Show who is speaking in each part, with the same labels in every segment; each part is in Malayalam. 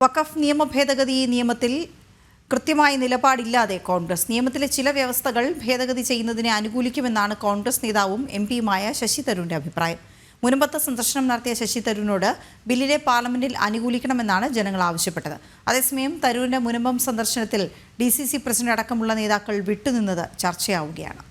Speaker 1: വഖഫ് നിയമ ഭേദഗതി നിയമത്തിൽ കൃത്യമായ നിലപാടില്ലാതെ കോൺഗ്രസ് നിയമത്തിലെ ചില വ്യവസ്ഥകൾ ഭേദഗതി ചെയ്യുന്നതിനെ അനുകൂലിക്കുമെന്നാണ് കോൺഗ്രസ് നേതാവും എംപിയുമായ ശശി തരൂരിന്റെ അഭിപ്രായം. മുനമ്പത്ത് സന്ദർശനം നടത്തിയ ശശി തരൂരിനോട് ബില്ലിനെ പാർലമെന്റിൽ അനുകൂലിക്കണമെന്നാണ് ജനങ്ങൾ ആവശ്യപ്പെട്ടത്. അതേസമയം തരൂരിന്റെ മുനമ്പം സന്ദർശനത്തിൽ DCC പ്രസിഡന്റ് അടക്കമുള്ള നേതാക്കൾ വിട്ടുനിന്നത് ചർച്ചയാവുകയാണ്.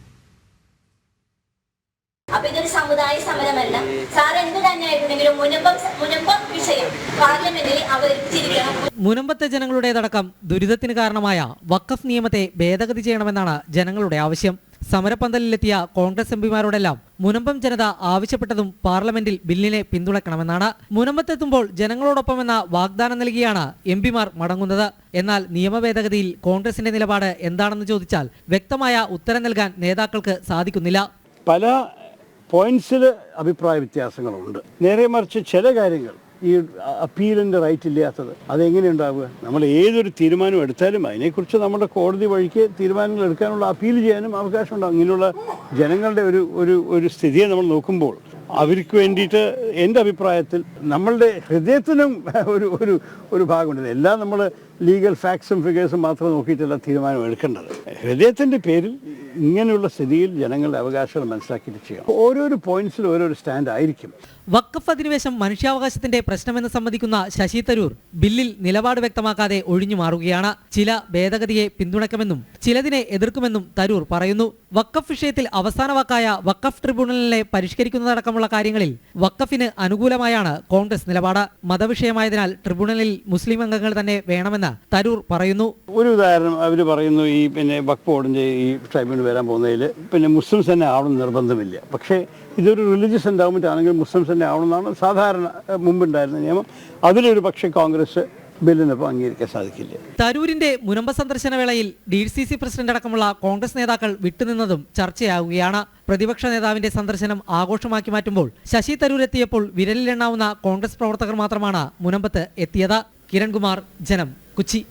Speaker 2: അപ്പൊ ഇതൊരു സമുദായ സമരമല്ല. സാർ എന്ത് തന്നെയായിട്ടുണ്ടെങ്കിലും മുനമ്പം വിഷയം പാർലമെന്റിൽ അവതരിപ്പിച്ചിരിക്കണം.
Speaker 3: മുനമ്പത്തെ ജനങ്ങളുടേതടക്കം ദുരിതത്തിന് കാരണമായ വഖഫ് നിയമത്തെ ഭേദഗതി ചെയ്യണമെന്നാണ് ജനങ്ങളുടെ ആവശ്യം. സമരപന്തലിലെത്തിയ കോൺഗ്രസ് എംപിമാരോടെല്ലാം മുനമ്പം ജനത ആവശ്യപ്പെട്ടതും പാർലമെന്റിൽ ബില്ലിനെ പിന്തുണയ്ക്കണമെന്നാണ്. മുനമ്പത്തെത്തുമ്പോൾ ജനങ്ങളോടൊപ്പമെന്ന വാഗ്ദാനം നൽകിയാണ് എംപിമാർ മടങ്ങുന്നത്. എന്നാൽ നിയമഭേദഗതിയിൽ കോൺഗ്രസിന്റെ നിലപാട് എന്താണെന്ന് ചോദിച്ചാൽ വ്യക്തമായ ഉത്തരം നൽകാൻ നേതാക്കൾക്ക് സാധിക്കുന്നില്ല.
Speaker 4: പല പോയിന്റ്സിൽ അഭിപ്രായ വ്യത്യാസങ്ങളുണ്ട്. നേരെ മറിച്ച് ചില കാര്യങ്ങൾ ഈ അപ്പീലിൻ്റെ റൈറ്റ് ഇല്ലാത്തത് അതെങ്ങനെയുണ്ടാവുക? നമ്മൾ ഏതൊരു തീരുമാനം എടുത്താലും അതിനെക്കുറിച്ച് നമ്മുടെ കോടതി വഴിക്ക് തീരുമാനങ്ങൾ എടുക്കാനുള്ള അപ്പീൽ ചെയ്യാനും അവകാശം ഉണ്ടാകും. ഇങ്ങനെയുള്ള ജനങ്ങളുടെ ഒരു സ്ഥിതിയെ നമ്മൾ നോക്കുമ്പോൾ അവർക്ക് വേണ്ടിയിട്ട് എൻ്റെ അഭിപ്രായത്തിൽ നമ്മളുടെ ഹൃദയത്തിനും ഒരു ഭാഗമുണ്ട്. എല്ലാം നമ്മൾ ലീഗൽ ഫാക്ട്സും ഫിഗേഴ്സും മാത്രം നോക്കിയിട്ടല്ല തീരുമാനം എടുക്കേണ്ടത്. ഹൃദയത്തിൻ്റെ പേരിൽ ഇങ്ങനെയുള്ള സ്ഥിതിയിൽ ജനങ്ങളുടെ അവകാശങ്ങൾ മനസ്സിലാക്കിയിട്ട് ചെയ്യാം. ഓരോരോ പോയിന്റ്സിൽ ഓരോരോ സ്റ്റാൻഡ് ആയിരിക്കും.
Speaker 3: വഖഫ് അധിനിവേശം മനുഷ്യാവകാശത്തിന്റെ പ്രശ്നമെന്ന് സമ്മതിക്കുന്ന ശശി തരൂർ ബില്ലിൽ നിലപാട് വ്യക്തമാക്കാതെ ഒഴിഞ്ഞു മാറുകയാണ്. ചില ഭേദഗതിയെ പിന്തുണയ്ക്കുമെന്നും ചിലതിനെ എതിർക്കുമെന്നും തരൂർ പറയുന്നു. വഖഫ് വിഷയത്തിൽ അവസാന വാക്കായ വഖഫ് ട്രിബ്യൂണലിനെ പരിഷ്കരിക്കുന്നതടക്കമുള്ള കാര്യങ്ങളിൽ വഖഫിന് അനുകൂലമായാണ് കോൺഗ്രസ് നിലപാട്. മതവിഷയമായതിനാൽ ട്രിബ്യൂണലിൽ മുസ്ലിം അംഗങ്ങൾ തന്നെ വേണമെന്ന് തരൂർ പറയുന്നു.
Speaker 4: ഒരു ഉദാഹരണം അവർ പറയുന്നു, ഈ വഖഫ് ബോർഡിന്റെ ഈ ട്രൈബ്യൂണൽ വരാൻ പോകുന്നതിൽ മുസ്ലിംസ് തന്നെ ആവണം നിർബന്ധമില്ല. പക്ഷേ ഇതൊരു റിലീജിയസ് എൻഡോവ്മെന്റ് ആണെങ്കിൽ മുസ്ലിംസ് തന്നെ ആവണമെന്നാണ് സാധാരണ മുമ്പുണ്ടായിരുന്ന നിയമം. അതിലൊരു പക്ഷേ കോൺഗ്രസ് ബില്ലിനൊപ്പം അംഗീകരിക്കാൻ സാധിക്കില്ല.
Speaker 3: തരൂരിന്റെ മുനമ്പ സന്ദർശന വേളയിൽ DCC പ്രസിഡന്റ് അടക്കമുള്ള കോൺഗ്രസ് നേതാക്കൾ വിട്ടുനിന്നതും ചർച്ചയാവുകയാണ്. പ്രതിപക്ഷ നേതാവിന്റെ സന്ദർശനം ആഘോഷമാക്കി മാറ്റുമ്പോൾ ശശി തരൂർ എത്തിയപ്പോൾ വിരലിലെണ്ണാവുന്ന കോൺഗ്രസ് പ്രവർത്തകർ മാത്രമാണ് മുനമ്പത്ത് എത്തിയത്. കിരൺകുമാർ, ജനം, കൊച്ചി.